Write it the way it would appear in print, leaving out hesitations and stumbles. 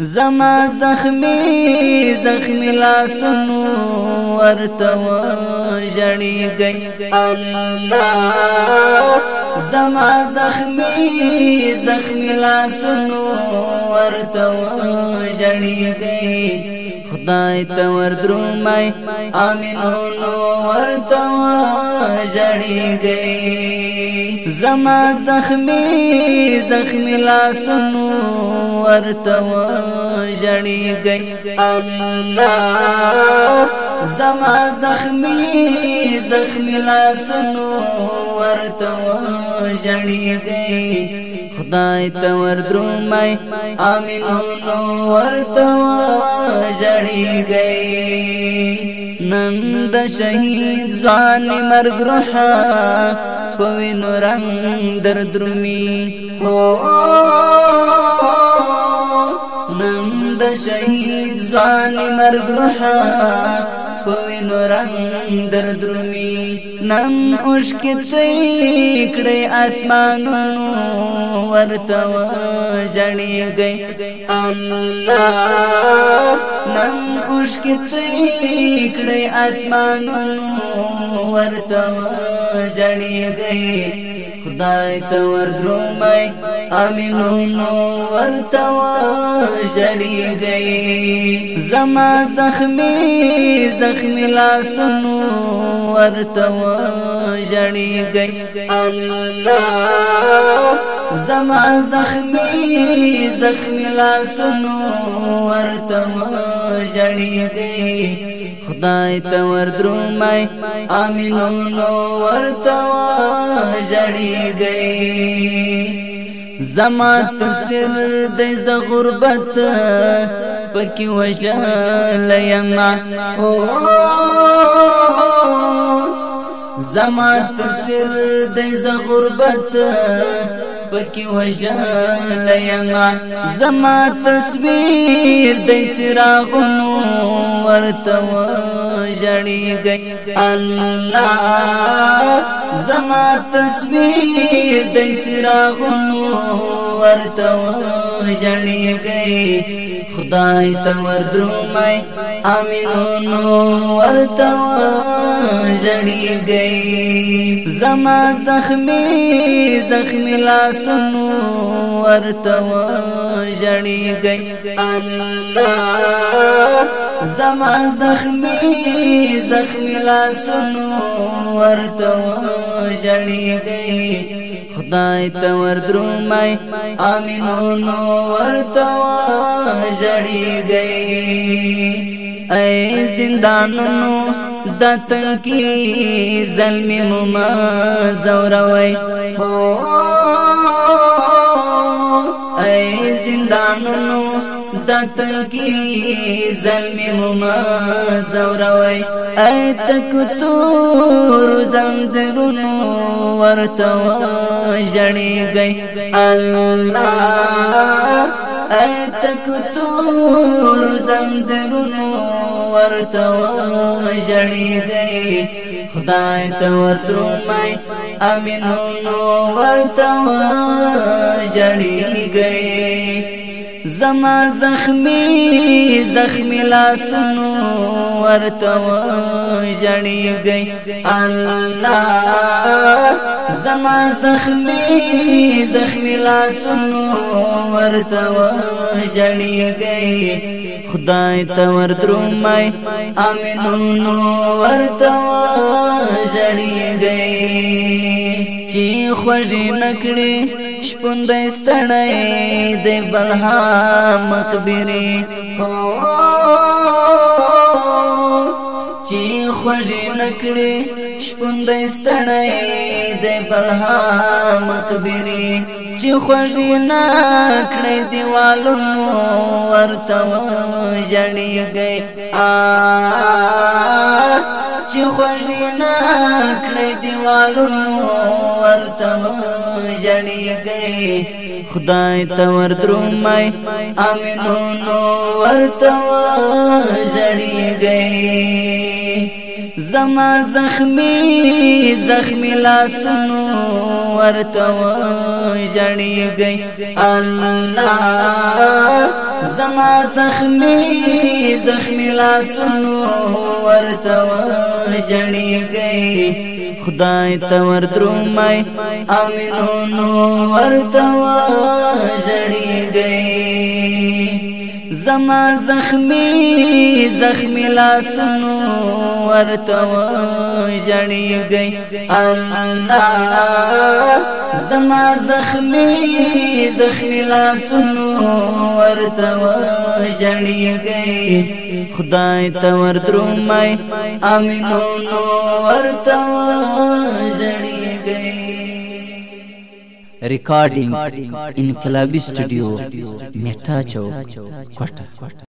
زما زخمی زخمی لاسونو ورته ژړې گئی الله زما زخمی زخمی لاسونو ورته ژړې گئی خدای ته ور درومای امینونو ورته ژړې گئی زما زخمی زخمی لاسونو ورته ژړې گئی الله زما زخمی زخمی لاسونو ورته ژړې گئی خدای ته ور درومای امینونو ورته ژړې گئی نن د شهید ځوان مرګ روح په وینو رنگ درد رومي نن د شهید ځوان مرګ روح په وینو رنگ درد رومي نن اوښکې توی کړې اسمانونو ورته ژړې گئی الله نن اوښکې توی کړې اسمانونو ورته ژړې گئی خدای ته ور درومای امینونو ورته ژړې گئی زما زخمی زخمی لاسونو ورته ژړې گئی الله زما زخمی زخمی لاسونو ورته ژړې گئی خدای ته ور درومای امینونو ورته ژړې گئی زما تصویر د غربت پکې وژل یما زما تصویر د غربت پکې وژل یما زما تصویر د چراغونو ورته ژړې گئی الله زما تصویر د چراغونو ورته ژړې گئی خدای ته ور درومای امینونو ورته ژړې گئی زما زخمی زخمی لاسونو ورته ژړې گئی الله زما زخمی زخمی لاسونو ورته ژړې گئی خدای ته ور درومای امینونو ورته ژړې گئی اے زندانونو د تنکی ظلمی مما زوروي اے زندانونو د تنکی ظلمی مما زوروي اے تکتور زنجیرونو ورته ژړې گئی الله اے تکتور زنجیرونو ورته ژړې گئی خدای ته ور درومای امینونو ورته ژړې گئی زما زخمی زخمی لاسونو ورته ژړې گئی الله زما زخمی زخمی لاسونو ورته ژړې گئی خدای ته ور درومای امینونو ورته ژړې گئی چې خوږې نکړې شپون د ستړی د بلها مقبرې چې خوږې نکړې شپون د ستړی د بلها مقبرې چې خوږې نکړې دیوالونو ورته ژړې گئی چې خوږې نکړې دیوالونو ورته ژړې گئی خدای ته ور درومای امینونو ورته ژړې گئی زما زخمی لاسونو ورته ژړېږئ الله زما زخمی لاسونو ورته ژړېږئ خدای ته وردرومئ امینونو ورته ژړېږئ زما زخمی لاسونو ورته ژړېږئ الله زما زخمی لاسونو ورته ژړېږئ خدای ته وردرومئ امینونو ورته ژړېږئ. Recording Inqilabi Studio, Mehta Chowk, Quetta.